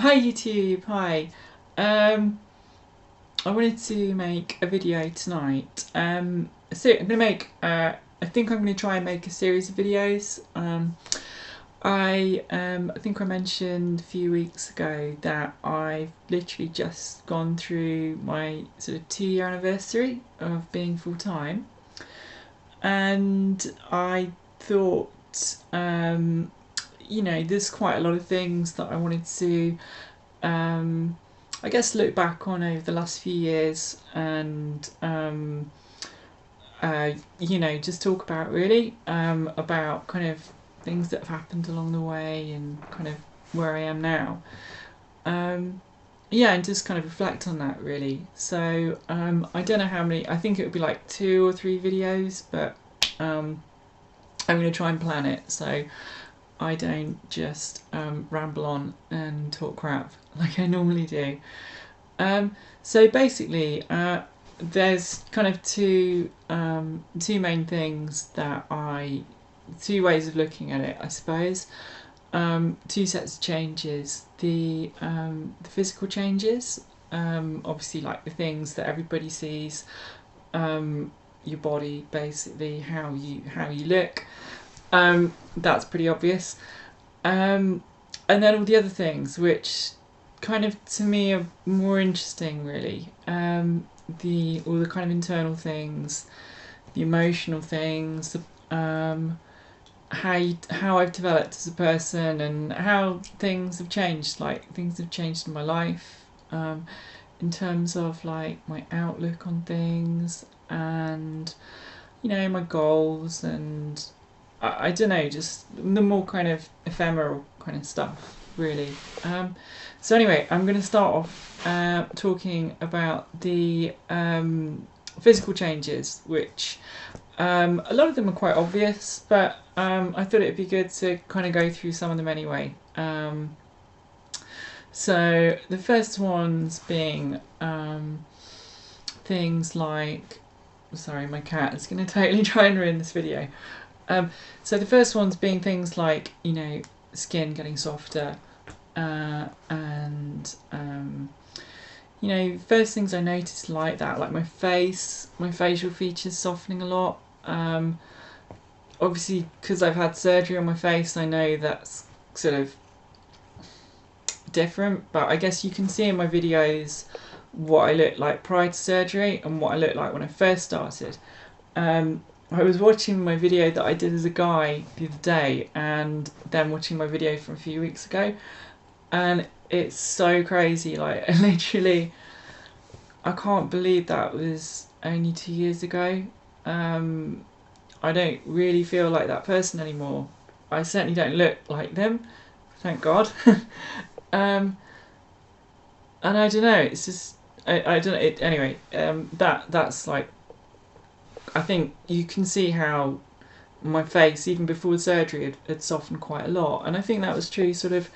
Hi YouTube, hi. I wanted to make a video tonight. So I'm gonna make. I think I'm gonna try and make a series of videos. I think I mentioned a few weeks ago that I've literally just gone through my sort of 2-year anniversary of being full time, and I thought, there's quite a lot of things that I wanted to I guess look back on over the last few years and just talk about really about kind of things that have happened along the way and kind of where I am now. And just kind of reflect on that really. So I don't know how many. I think it would be like 2 or 3 videos, but I'm going to try and plan it so I don't just ramble on and talk crap like I normally do. So basically, there's kind of two main things two ways of looking at it, I suppose. Two sets of changes. The physical changes, obviously like the things that everybody sees, your body, basically how you look. That's pretty obvious. And then all the other things, which kind of to me are more interesting, really. All the kind of internal things, the emotional things, how I've developed as a person, and how things have changed. Like things have changed in my life, in terms of like my outlook on things, and my goals, and I don't know, just the more kind of ephemeral kind of stuff, really. So anyway, I'm going to start off talking about the physical changes, which a lot of them are quite obvious, but I thought it'd be good to kind of go through some of them anyway. So the first ones being things like, sorry, my cat is going to totally try and ruin this video. So the first ones being things like, skin getting softer, and first things I noticed like that, like my facial features softening a lot. Obviously, because I've had surgery on my face, I know that's sort of different, but I guess you can see in my videos what I looked like prior to surgery and what I looked like when I first started. I was watching my video that I did as a guy the other day, and then watching my video from a few weeks ago, and it's so crazy. Like literally, I can't believe that was only 2 years ago. I don't really feel like that person anymore. I certainly don't look like them, thank God. And I don't know. It's just I don't know. Anyway, that's like, I think you can see how my face, even before surgery, had softened quite a lot. And I think that was true sort of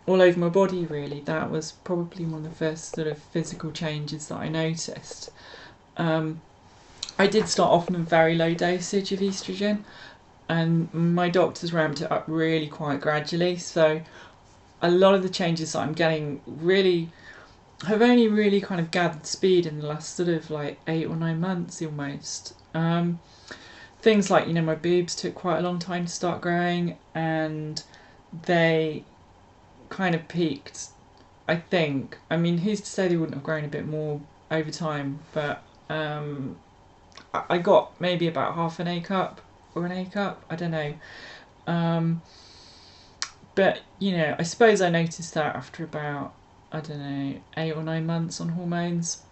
all over my body, really. That was probably one of the first sort of physical changes that I noticed. I did start off on a very low dosage of estrogen, and my doctors ramped it up really quite gradually. So a lot of the changes that I'm getting really have only really kind of gathered speed in the last sort of like 8 or 9 months almost. Things like, my boobs took quite a long time to start growing, and they kind of peaked, I think. I mean, who's to say they wouldn't have grown a bit more over time, but I got maybe about half an A cup or an A cup, I don't know. But, I suppose I noticed that after about, I don't know, 8 or 9 months on hormones.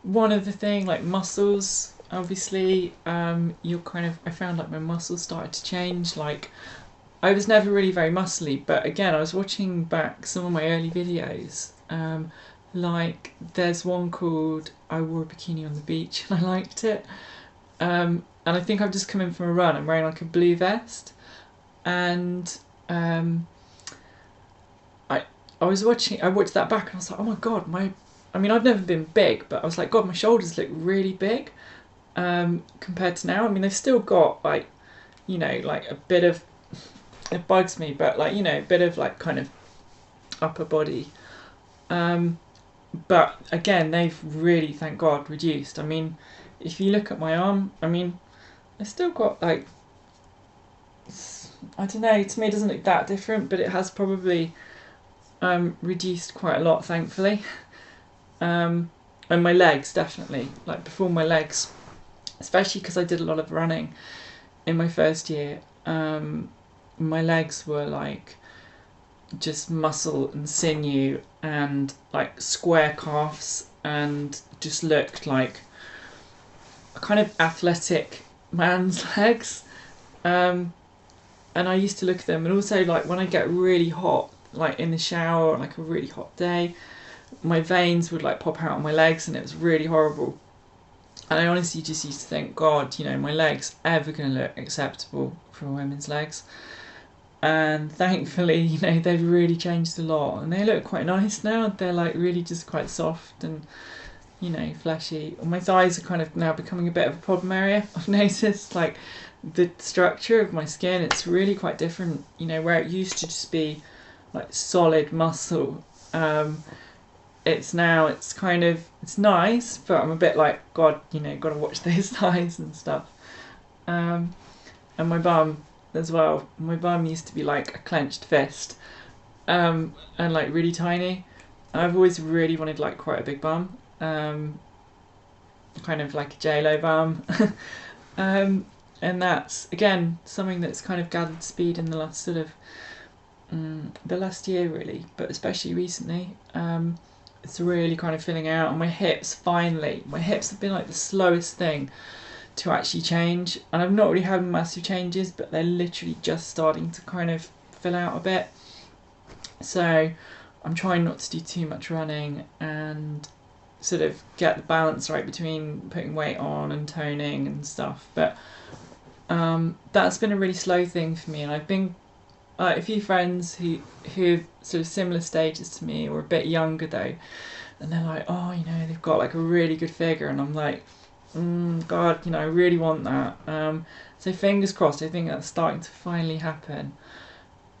One other thing, like muscles, obviously, I found like my muscles started to change. Like, I was never really very muscly, but again, I was watching back some of my early videos. Like, there's one called I Wore a Bikini on the Beach, and I liked it. And I think I've just come in from a run. I'm wearing like a blue vest, and I watched that back, and I was like, oh my God, I've never been big, but I was like, God, my shoulders look really big compared to now. I mean, they've still got like, like a bit of, it bugs me, but like, you know, a bit of like kind of upper body. But again, they've really, thank God, reduced. I mean, if you look at my arm, I mean, I still got like, I don't know, to me it doesn't look that different, but it has probably reduced quite a lot, thankfully. And my legs, definitely. Like before, my legs, especially because I did a lot of running in my first year, my legs were like just muscle and sinew and like square calves, and just looked like a kind of athletic man's legs. And I used to look at them, and also like when I get really hot, like in the shower on like a really hot day, my veins would like pop out on my legs, and it was really horrible. And I honestly just used to think, God, you know, my legs ever going to look acceptable for a women's legs? And thankfully, you know, they've really changed a lot, and they look quite nice now. They're like really just quite soft and, you know, fleshy. My thighs are kind of now becoming a bit of a problem area. I've noticed like the structure of my skin, it's really quite different, you know, where it used to just be like solid muscle. It's now, it's kind of, it's nice, but I'm a bit like, God, you know, gotta watch those thighs and stuff. And my bum as well. My bum used to be like a clenched fist, and like really tiny. I've always really wanted like quite a big bum, kind of like a J-Lo bum. And that's again something that's kind of gathered speed in the last sort of the last year really, but especially recently. It's really kind of filling out. And my hips, finally, my hips have been like the slowest thing to actually change, and I've not really had massive changes, but they're literally just starting to kind of fill out a bit. So I'm trying not to do too much running and sort of get the balance right between putting weight on and toning and stuff. But that's been a really slow thing for me, and I've been a few friends who are sort of similar stages to me, or a bit younger though, and they're like, oh, you know, they've got like a really good figure, and I'm like, God, you know, I really want that. So fingers crossed, I think that's starting to finally happen.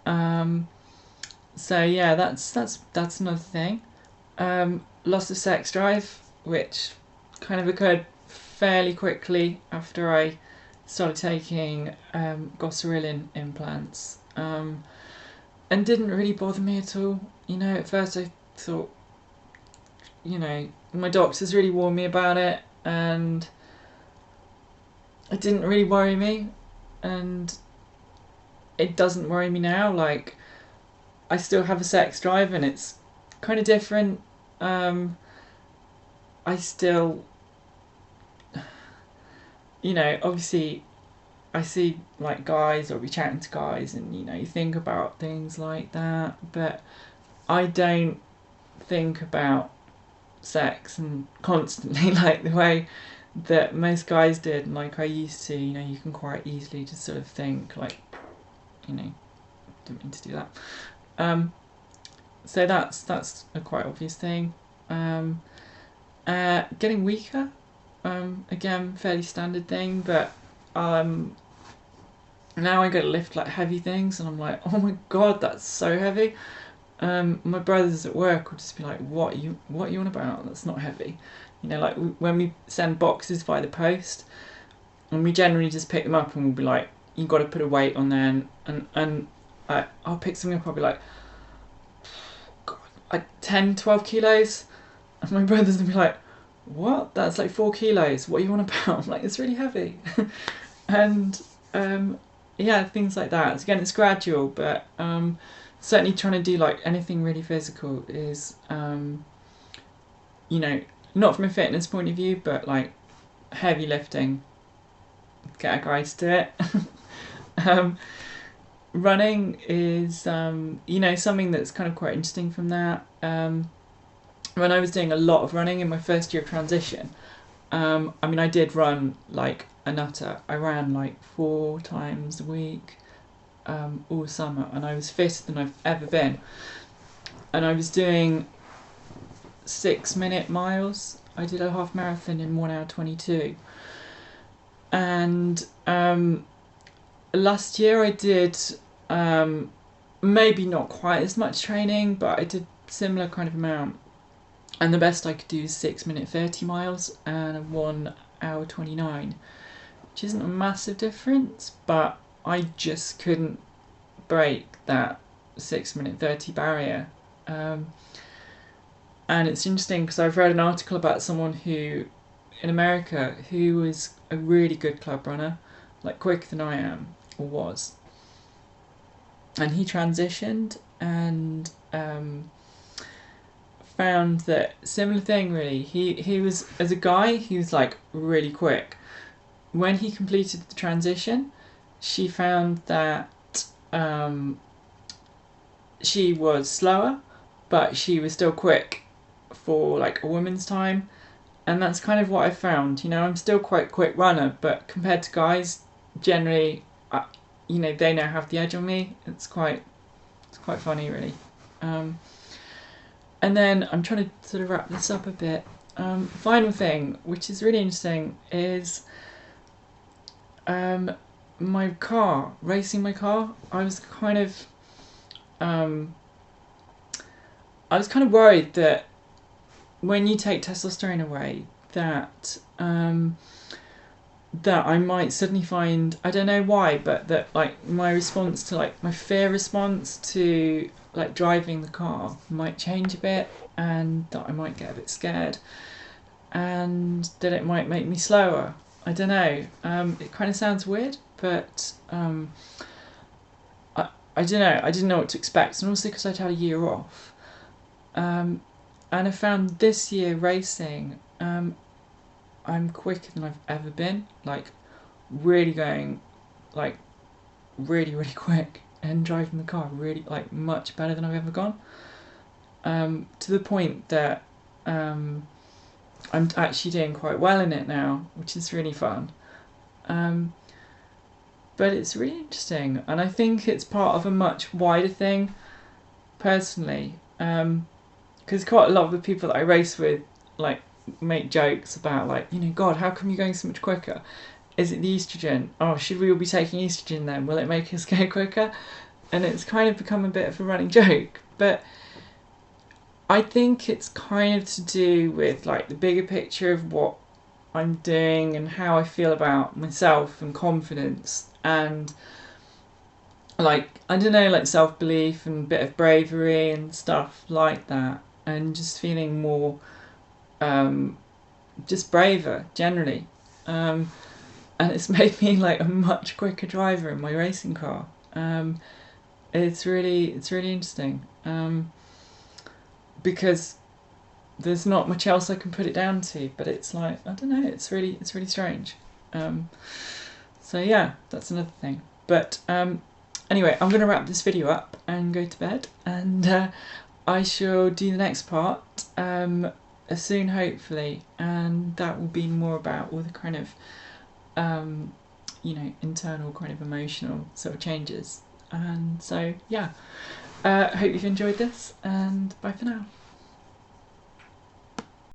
So yeah, that's another thing. Loss of sex drive, which kind of occurred fairly quickly after I started taking goserelin implants, and didn't really bother me at all. You know, at first I thought, you know, my doctors really warned me about it, and it didn't really worry me, and it doesn't worry me now. Like, I still have a sex drive, and it's kind of different. I still, you know, obviously I see like guys, or be chatting to guys, and you know, you think about things like that, but I don't think about sex and constantly like the way that most guys did, and like I used to. You know, you can quite easily just sort of think like, you know, didn't mean to do that. So that's a quite obvious thing. Getting weaker, again, fairly standard thing, but now I go to lift like heavy things, and I'm like, oh my God, that's so heavy. My brothers at work will just be like, what you on about? That's not heavy. You know, like when we send boxes by the post, and we generally just pick them up, and we'll be like, you got to put a weight on there, and I'll pick something up, I'll be like, God, like 10, 12 kilos, and my brothers will be like, what? That's like 4 kilos. What are you on about? I'm like, it's really heavy. And yeah, things like that. So again, it's gradual, but certainly trying to do like anything really physical is, you know, not from a fitness point of view, but like heavy lifting, get a guy to do it. Running is, you know, something that's kind of quite interesting from that. When I was doing a lot of running in my first year of transition, I mean, I did run like a nutter. I ran like 4 times a week, all summer, and I was fitter than I've ever been. And I was doing 6-minute miles. I did a half marathon in 1 hour 22. And last year I did Maybe not quite as much training, but I did similar kind of amount. And the best I could do is 6 minute 30 miles and 1 hour 29, which isn't a massive difference, but I just couldn't break that 6 minute 30 barrier. And it's interesting because I've read an article about someone who, in America, who was a really good club runner, like quicker than I am, or was. And he transitioned and found that similar thing really. He was, as a guy, he was like really quick. When he completed the transition, she found that she was slower, but she was still quick for like a woman's time. And that's kind of what I found. You know, I'm still quite a quick runner, but compared to guys, generally, you know, they now have the edge on me. It's quite funny, really. And then I'm trying to sort of wrap this up a bit. Final thing, which is really interesting, is my car, racing my car. I was kind of worried that when you take testosterone away, that that I might suddenly find, I don't know why, but that like my response to, like my fear response to like driving the car might change a bit, and that I might get a bit scared, and that it might make me slower. I don't know. It kind of sounds weird, but I don't know. I didn't know what to expect, and also because I'd had a year off. And I found this year racing, I'm quicker than I've ever been. Like, really going, like, really, really quick, and driving the car really, like, much better than I've ever gone. To the point that I'm actually doing quite well in it now, which is really fun. But it's really interesting, and I think it's part of a much wider thing, personally. Because quite a lot of the people that I race with, like, make jokes about, like, you know, God, how come you're going so much quicker? Is it the estrogen? Oh, should we all be taking estrogen then? Will it make us go quicker? And it's kind of become a bit of a running joke. But I think it's kind of to do with, like, the bigger picture of what I'm doing and how I feel about myself and confidence and, like, I don't know, like self-belief and a bit of bravery and stuff like that, and just feeling more just braver generally, and it's made me like a much quicker driver in my racing car. It's really interesting, because there's not much else I can put it down to, but it's like, I don't know, it's really strange. So yeah, that's another thing. But anyway, I'm going to wrap this video up and go to bed, and I shall do the next part soon, hopefully, and that will be more about all the kind of you know, internal kind of emotional sort of changes. And so yeah, hope you've enjoyed this, and bye for now.